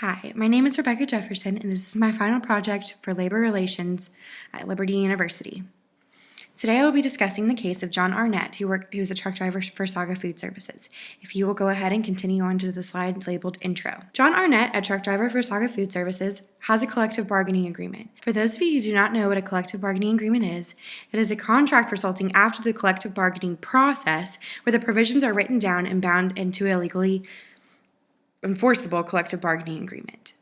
Hi, my name is Rebecca Jefferson, and this is my final project for Labor Relations at Liberty University. Today I will be discussing the case of John Arnett, who's a truck driver for Saga Food Services. If you will go ahead and continue on to the slide labeled Intro. John Arnett, a truck driver for Saga Food Services, has a collective bargaining agreement. For those of you who do not know what a collective bargaining agreement is, it is a contract resulting after the collective bargaining process where the provisions are written down and bound into a legally enforceable collective bargaining agreement.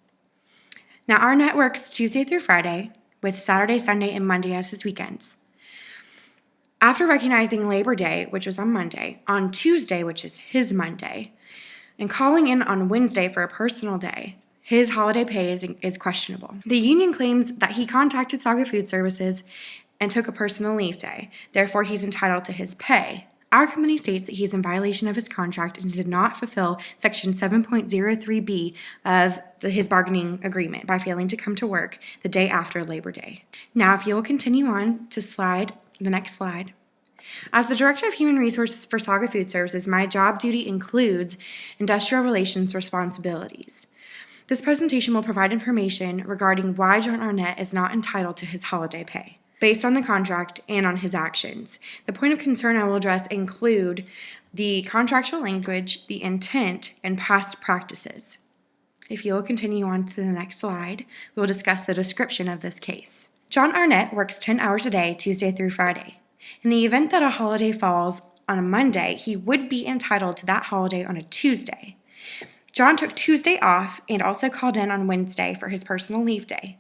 Now, Arnett works Tuesday through Friday, with Saturday, Sunday, and Monday as his weekends. After recognizing Labor Day, which was on Monday, on Tuesday, which is his Monday, and calling in on Wednesday for a personal day, his holiday pay is questionable. The union claims that he contacted Saga Food Services and took a personal leave day. Therefore, he's entitled to his pay. Our company states that he is in violation of his contract and did not fulfill Section 7.03b of his bargaining agreement by failing to come to work the day after Labor Day. Now, if you will continue on to the next slide. As the Director of Human Resources for Saga Food Services, my job duty includes industrial relations responsibilities. This presentation will provide information regarding why John Arnett is not entitled to his holiday pay, based on the contract and on his actions. The point of concern I will address include the contractual language, the intent, and past practices. If you will continue on to the next slide, we will discuss the description of this case. John Arnett works 10 hours a day, Tuesday through Friday. In the event that a holiday falls on a Monday, he would be entitled to that holiday on a Tuesday. John took Tuesday off and also called in on Wednesday for his personal leave day.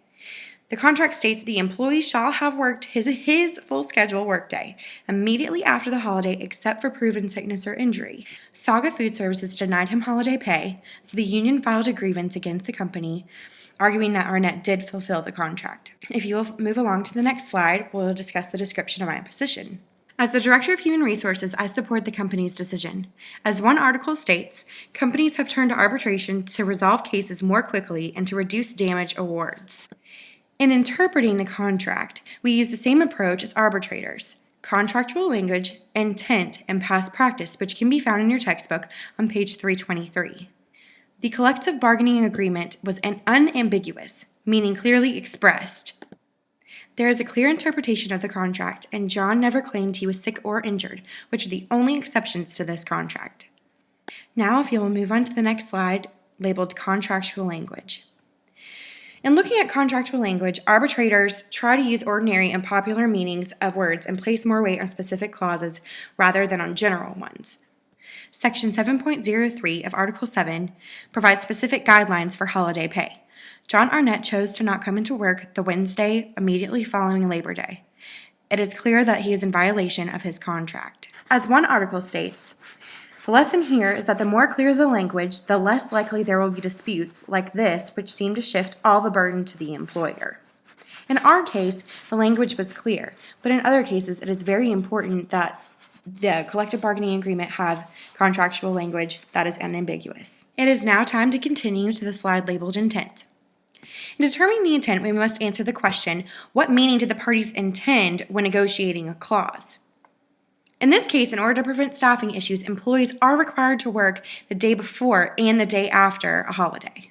The contract states the employee shall have worked his full schedule workday immediately after the holiday except for proven sickness or injury. Saga Food Services denied him holiday pay, so the union filed a grievance against the company, arguing that Arnett did fulfill the contract. If you will move along to the next slide, we'll discuss the description of my position. As the Director of Human Resources, I support the company's decision. As one article states, companies have turned to arbitration to resolve cases more quickly and to reduce damage awards. In interpreting the contract, we use the same approach as arbitrators: contractual language, intent, and past practice, which can be found in your textbook on page 323. The collective bargaining agreement was unambiguous, meaning clearly expressed. There is a clear interpretation of the contract, and John never claimed he was sick or injured, which are the only exceptions to this contract. Now, if you will move on to the next slide, labeled contractual language. In looking at contractual language, arbitrators try to use ordinary and popular meanings of words and place more weight on specific clauses rather than on general ones. Section 7.03 of Article 7 provides specific guidelines for holiday pay. John Arnett chose to not come into work the Wednesday immediately following Labor Day. It is clear that he is in violation of his contract. As one article states, the lesson here is that the more clear the language, the less likely there will be disputes like this, which seem to shift all the burden to the employer. In our case, the language was clear, but in other cases, it is very important that the collective bargaining agreement have contractual language that is unambiguous. It is now time to continue to the slide labeled intent. In determining the intent, we must answer the question, what meaning did the parties intend when negotiating a clause? In this case, in order to prevent staffing issues, employees are required to work the day before and the day after a holiday.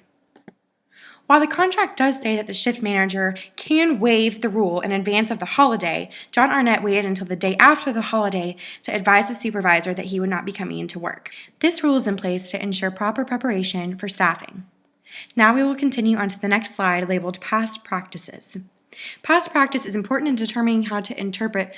While the contract does say that the shift manager can waive the rule in advance of the holiday, John Arnett waited until the day after the holiday to advise the supervisor that he would not be coming into work. This rule is in place to ensure proper preparation for staffing. Now we will continue on to the next slide labeled past practices. Past practice is important in determining how to interpret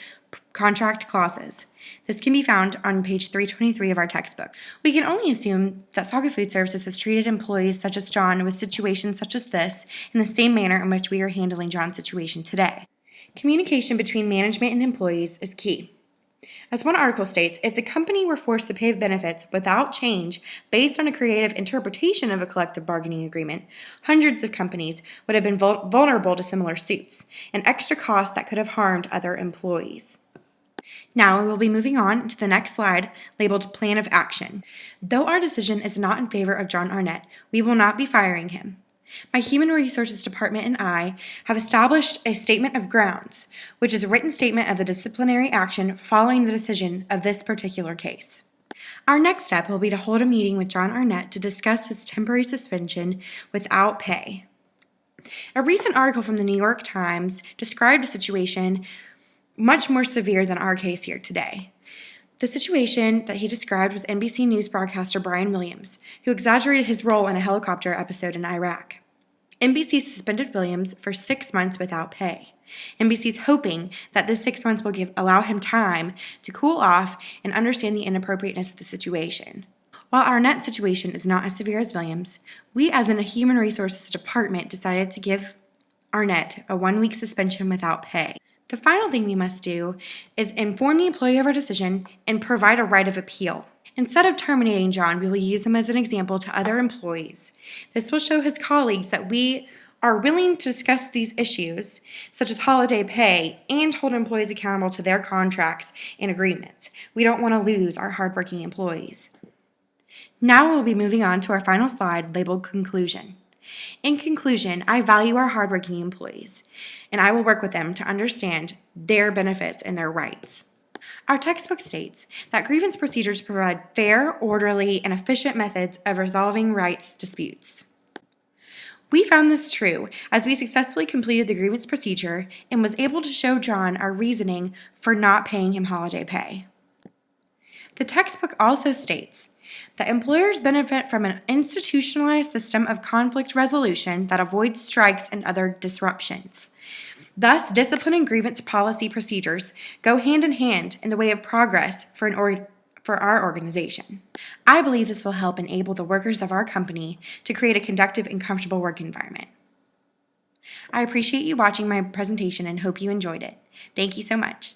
contract clauses. This can be found on page 323 of our textbook. We can only assume that Saga Food Services has treated employees such as John with situations such as this in the same manner in which we are handling John's situation today. Communication between management and employees is key. As one article states, if the company were forced to pay benefits without change based on a creative interpretation of a collective bargaining agreement, hundreds of companies would have been vulnerable to similar suits and extra costs that could have harmed other employees. Now we will be moving on to the next slide labeled Plan of Action. Though our decision is not in favor of John Arnett, we will not be firing him. My Human Resources Department and I have established a statement of grounds, which is a written statement of the disciplinary action following the decision of this particular case. Our next step will be to hold a meeting with John Arnett to discuss his temporary suspension without pay. A recent article from the New York Times described a situation much more severe than our case here today. The situation that he described was NBC News broadcaster Brian Williams, who exaggerated his role in a helicopter episode in Iraq. NBC suspended Williams for 6 months without pay. NBC's hoping that this 6 months will allow him time to cool off and understand the inappropriateness of the situation. While Arnett's situation is not as severe as Williams, we as in a human resources department decided to give Arnett a 1-week suspension without pay. The final thing we must do is inform the employee of our decision and provide a right of appeal. Instead of terminating John, we will use him as an example to other employees. This will show his colleagues that we are willing to discuss these issues, such as holiday pay, and hold employees accountable to their contracts and agreements. We don't want to lose our hardworking employees. Now we'll be moving on to our final slide labeled Conclusion. In conclusion, I value our hardworking employees, and I will work with them to understand their benefits and their rights. Our textbook states that grievance procedures provide fair, orderly, and efficient methods of resolving rights disputes. We found this true as we successfully completed the grievance procedure and was able to show John our reasoning for not paying him holiday pay. The textbook also states that employers benefit from an institutionalized system of conflict resolution that avoids strikes and other disruptions. Thus, discipline and grievance policy procedures go hand in hand in the way of progress for our organization. I believe this will help enable the workers of our company to create a conducive and comfortable work environment. I appreciate you watching my presentation and hope you enjoyed it. Thank you so much.